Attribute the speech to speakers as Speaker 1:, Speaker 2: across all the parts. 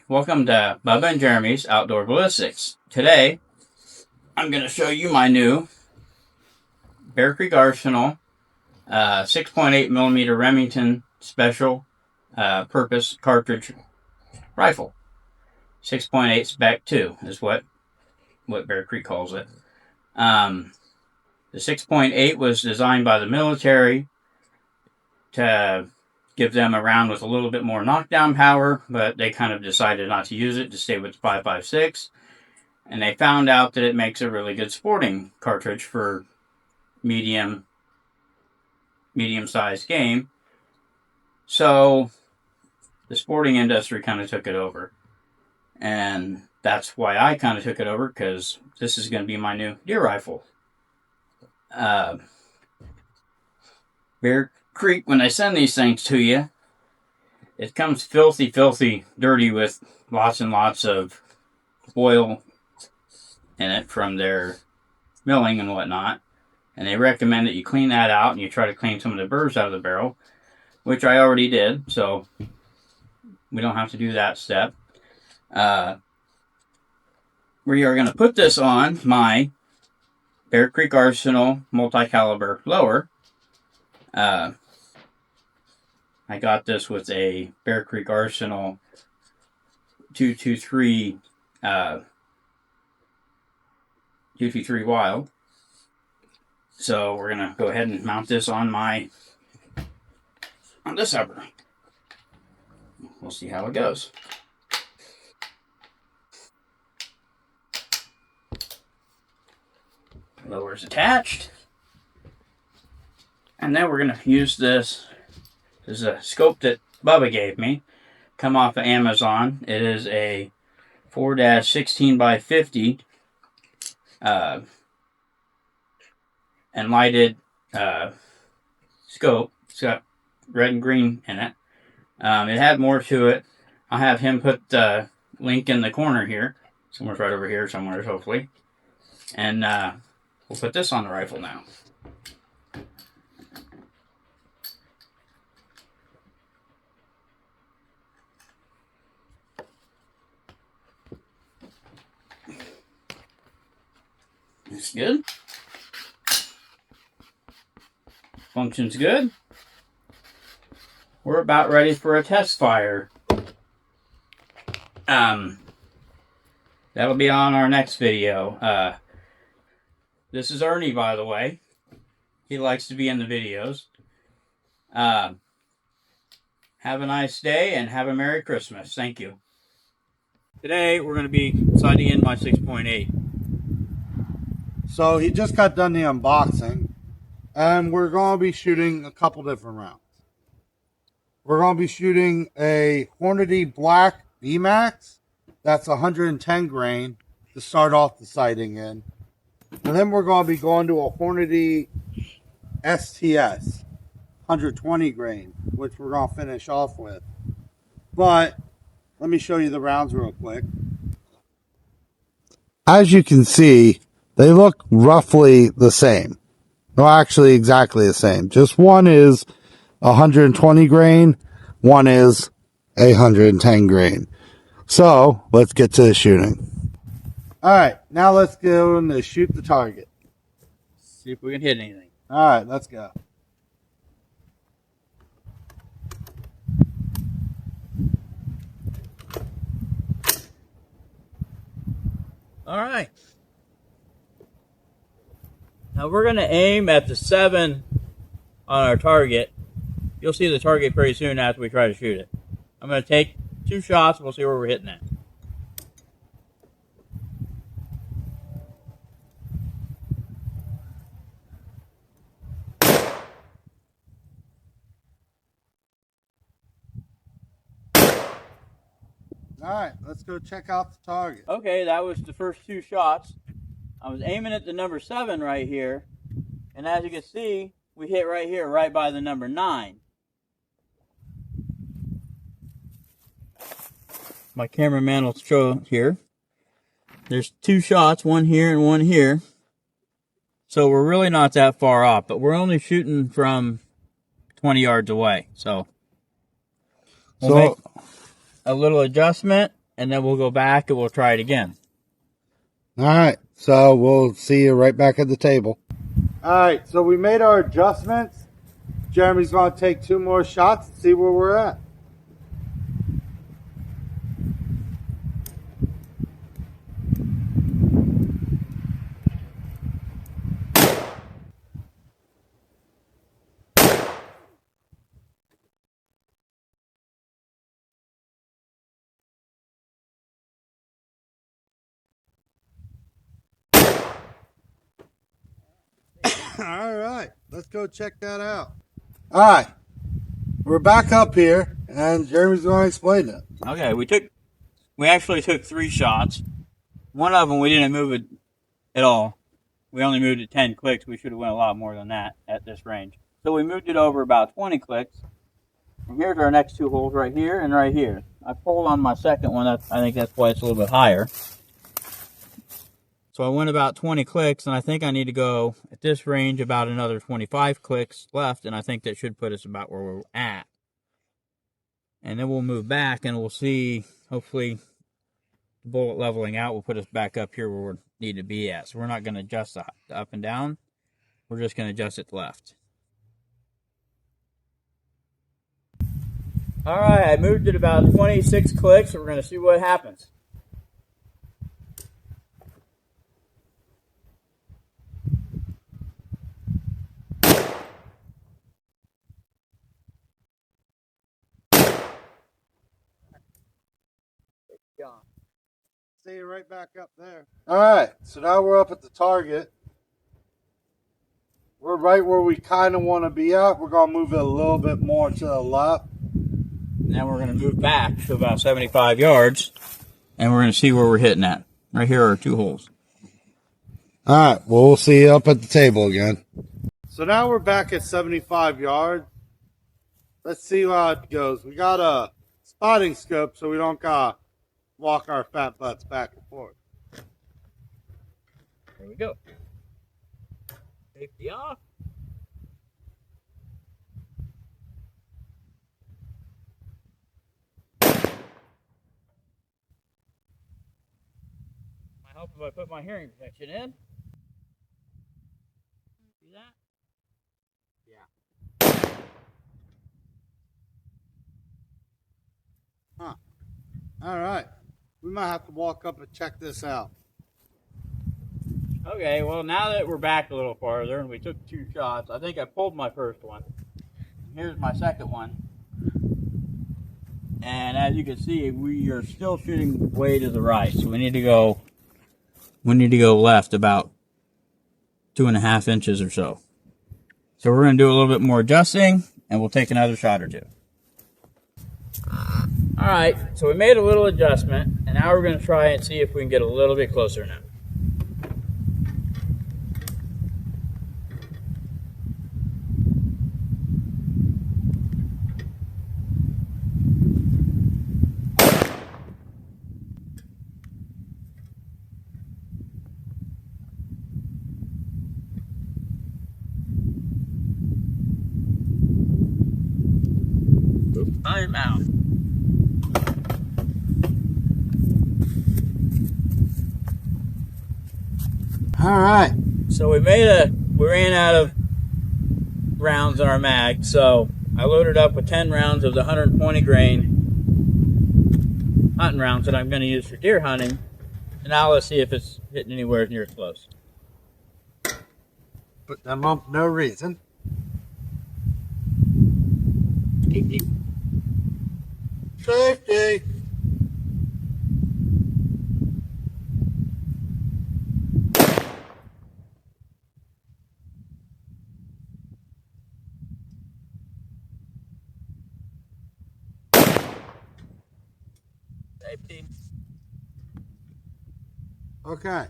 Speaker 1: welcome to Bubba and Jeremy's Outdoor Ballistics. Today, I'm going to show you my new Bear Creek Arsenal 6.8 millimeter Remington Special Purpose Cartridge Rifle. 6.8 Spec 2 is what Bear Creek calls it. The 6.8 was designed by the military to give them a round with a little bit more knockdown power, but they kind of decided not to use it to stay with 5.56. And they found out that it makes a really good sporting cartridge for medium-sized game. So the sporting industry kind of took it over. And that's why I kind of took it over, because this is going to be my new deer rifle. Bear Creek, when I send these things to you, it comes filthy dirty with lots and lots of oil in it from their milling and whatnot. And they recommend that you clean that out and you try to clean some of the burrs out of the barrel, which I already did, so we don't have to do that step. We are going to put this on my Bear Creek Arsenal multi-caliber lower. I got this with a Bear Creek Arsenal 223 Wild. So we're gonna go ahead and mount this on this upper. We'll see how it goes. Lower's attached, and then we're gonna use this. This is a scope that Bubba gave me, come off of Amazon. It is a 4-16 by 50 and lighted scope. It's got red and green in it. It had more to it. I'll have him put the link in the corner here. Somewhere right over here somewhere, hopefully. And we'll put this on the rifle now. It's good. Functions good. We're about ready for a test fire. That'll be on our next video. This is Ernie, by the way. He likes to be in the videos. Have a nice day and have a Merry Christmas. Thank you. Today we're going to be sighting in my 6.8.
Speaker 2: So he just got done the unboxing, and we're going to be shooting a couple different rounds. We're going to be shooting a Hornady Black VMAX. That's 110 grain to start off the sighting in. And then we're going to be going to a Hornady STS, 120 grain, which we're going to finish off with. But let me show you the rounds real quick. As you can see, they look roughly the same. No, actually exactly the same. Just one is 120 grain, one is 110 grain. So let's get to the shooting. All right, now let's go and shoot the target.
Speaker 1: See if we can hit anything.
Speaker 2: All right, let's go.
Speaker 1: All right. Now we're going to aim at the 7 on our target. You'll see the target pretty soon after we try to shoot it. I'm going to take 2 shots. We'll see where we're hitting at.
Speaker 2: All right, let's go check out the target.
Speaker 1: Okay, that was the first 2 shots. I was aiming at the number 7 right here. And as you can see, we hit right here, right by the number 9. My cameraman will show here. There's 2 shots, one here and one here. So we're really not that far off, but we're only shooting from 20 yards away. So we'll make a little adjustment and then we'll go back and we'll try it again.
Speaker 2: All right, so we'll see you right back at the table. All right, so we made our adjustments. Jeremy's going to take 2 more shots and see where we're at. All right, let's go check that out. All right, we're back up here, and Jeremy's going to explain it.
Speaker 1: Okay, we actually took 3 shots. One of them we didn't move it at all. We only moved it 10 clicks. We should have went a lot more than that at this range. So we moved it over about 20 clicks. And here's our next 2 holes right here and right here. I pulled on my second one. I think that's why it's a little bit higher. So I went about 20 clicks, and I think I need to go at this range about another 25 clicks left, and I think that should put us about where we're at. And then we'll move back, and we'll see, hopefully, the bullet leveling out will put us back up here where we need to be at. So we're not going to adjust the up and down. We're just going to adjust it left. All right, I moved it about 26 clicks. So we're going to see what happens.
Speaker 2: See you right back up there. All right, so now we're up at the target. We're right where we kind of want to be at. We're going to move it a little bit more to the left.
Speaker 1: Now we're going to move back to about 75 yards, and we're going to see where we're hitting at. Right here are 2 holes.
Speaker 2: All right, well, we'll see you up at the table again. So now we're back at 75 yards. Let's see how it goes. We got a spotting scope, so we don't got to walk our fat butts back and forth.
Speaker 1: There we go. Safety off. I hope if I put my hearing protection in. See that?
Speaker 2: Yeah. Huh. All right. We might have to walk up and check this out.
Speaker 1: Okay, well, now that we're back a little farther and we took 2 shots, I think I pulled my first one. Here's my second one. And as you can see, we are still shooting way to the right. So we need to go left about 2.5 inches or so. So we're going to do a little bit more adjusting, and we'll take another shot or 2. All right, so we made a little adjustment, and now we're going to try and see if we can get a little bit closer now. I'm out.
Speaker 2: All right.
Speaker 1: So we ran out of rounds in our mag, so I loaded up with 10 rounds of the 120 grain hunting rounds that I'm going to use for deer hunting. And now let's see if it's hitting anywhere near close.
Speaker 2: Put them up for no reason. Safety.
Speaker 1: Safety.
Speaker 2: Okay.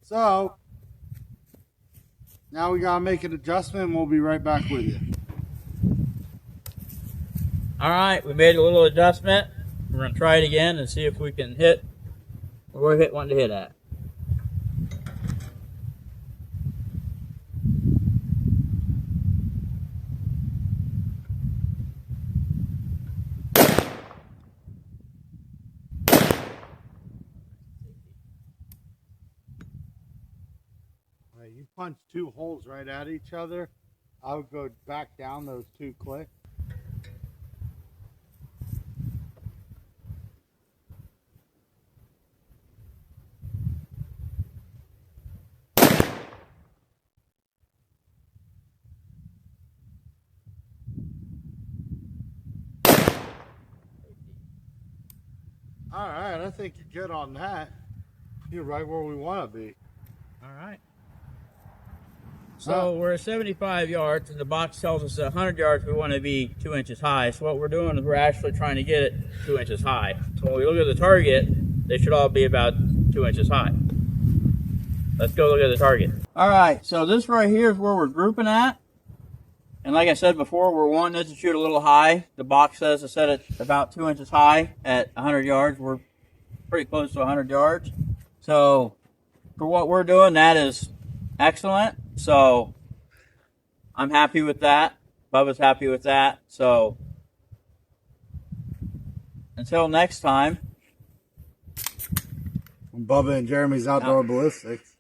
Speaker 2: So now we gotta make an adjustment and we'll be right back with you.
Speaker 1: All right, we made a little adjustment. We're going to try it again and see if we can hit where we want to hit at.
Speaker 2: punch 2 holes right at each other, I would go back down those 2 clicks. All right, I think you're good on that. You're right where we want to be.
Speaker 1: All right. So we're at 75 yards, and the box tells us at 100 yards we want to be 2 inches high. So what we're doing is we're actually trying to get it 2 inches high. So when we look at the target, they should all be about 2 inches high. Let's go look at the target. All right, so this right here is where we're grouping at. And like I said before, we're wanting it to shoot a little high. The box says to set it about 2 inches high at 100 yards. We're pretty close to 100 yards. So for what we're doing, that is excellent. So I'm happy with that. Bubba's happy with that. So until next time.
Speaker 2: Bubba and Jeremy's Outdoor Ballistics.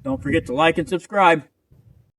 Speaker 1: Don't forget to like and subscribe.